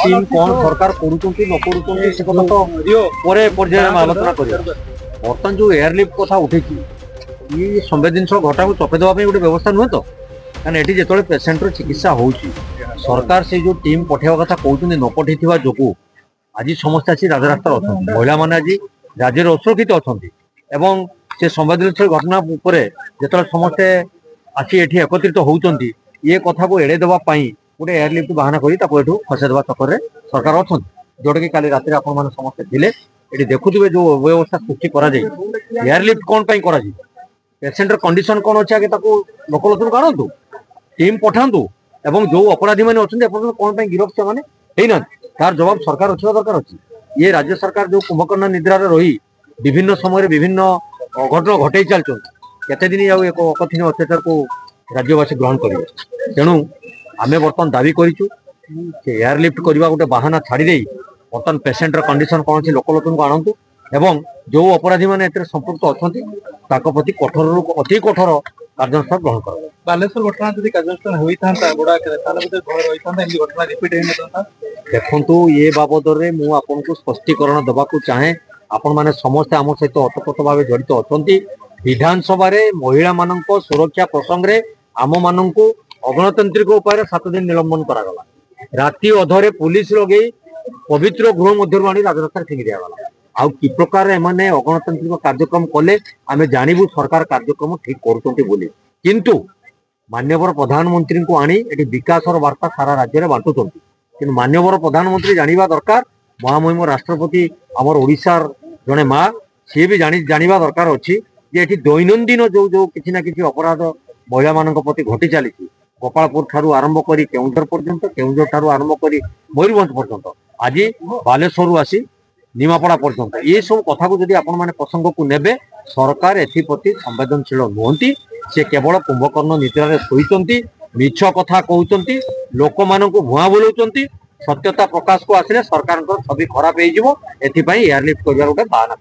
Team कौन सरकार करुचंती न करुचंती से कथा तो परे पर्याय आलोचना करिया बर्तमान जो एयरलिफ्ट कथा उठेची ये संवेदनशील घटा को चपे देवा गोटे व्यवस्था नुहे तो कारण एटी जेतले पेसेंटर चिकित्सा होउची सरकार से जो टीम पठेवा कथा कहउचंती न पठेथिवा जोगु आज समस्या अच्छी राजरास्ता अच्छा महिला मैंने आज राज्य असुरक्षित अच्छा एवं से संवेदनशील घटना उपर जो समस्ते आसी एठी एकत्रित होउचंती ये कथा को एड़े देवा गोटे एयरलिफ्ट बाहाना कर खसेदेवा चक्कर में सरकार अच्छा जोटा कि काली रात आप समस्ते थे ये देखुवे जो व्यवस्था सृष्टि एयरलिफ्ट कौन कर पेसेंटर कंडीशन कौन अच्छे आगे लोकलोचन आणतु टीम पठातु एवं जो अपराधी मैंने अच्छा कौन गिरफ से तार जवाब सरकार रखा दरकार अच्छी ये राज्य सरकार जो कुंभकर्ण निद्रा रही विभिन्न समय विभिन्न अघटन घटे चलते केते दिन एक अकथनीय अत्याचार को राज्यवासी ग्रहण करेंगे तेणु आमे बर्तमान दाबी करूँ एयरलिफ्ट करवा गोटे बाहाना छाड़ी दे बर्तमान पेसेंटर कंडीशन कौन अच्छी लोकलोचन को आणतु एवं जो अपराधी मैंने संपुक्त अच्छा प्रति कठोर अति कठोर कार्यानुष्ठान ग्रहण कर बालेश्वर घटना जब कार्यानुष्ठान घटना रिपीट देखु ये बाबद में मुझे स्पष्टीकरण देवा चाहे आपण मैंने समस्ते आम सहित अतप्रोत भाव जड़ित अच्छा विधानसभा महिला मान सुरक्षा प्रसंग में आम मान अगणतांत्रिक उपाय 7 दिन निलंबन करागला राति अधरे पुलिस लगे पवित्र गृह मध्य आनी राजरास्ता ठेंगी दिगला आउ कि प्रकार एमाने अगणतांत्रिक कार्यक्रम कले आमे जानबू सरकार कार्यक्रम ठीक करुँच किंतु मान्यवर प्रधानमंत्री को आनी एटी विकासर वार्ता सारा राज्य में बांटुंट कि मान्यवर प्रधानमंत्री जानिबा दरकार महामहिम राष्ट्रपति आमर ओडिशार जड़े माँ सी भी जानिबा दरकार अच्छी ये दैनंदिन जो जो किसी ना किसी अपराध महिला मान प्रति घटी चली गोपालपुर ठारू आरंभ करी केउंझर पर्यंत केउंझर ठारू आरंभ करी मयूरभंज पर्यंत आज बालेश्वर आसी निमापड़ा पर्यंत ये सब कथा को जदि आपण माने प्रसंग को नेबे सरकार एप्रति संवेदनशील नुहति से केवल कुंभकर्ण निद्रा शोचंती मिछ कथा कहते लोक मान भुआ बुलाउंट सत्यता प्रकाश को आसिले सरकार छवि खराब हो एयरलिफ्ट कर गोटे बाहाना।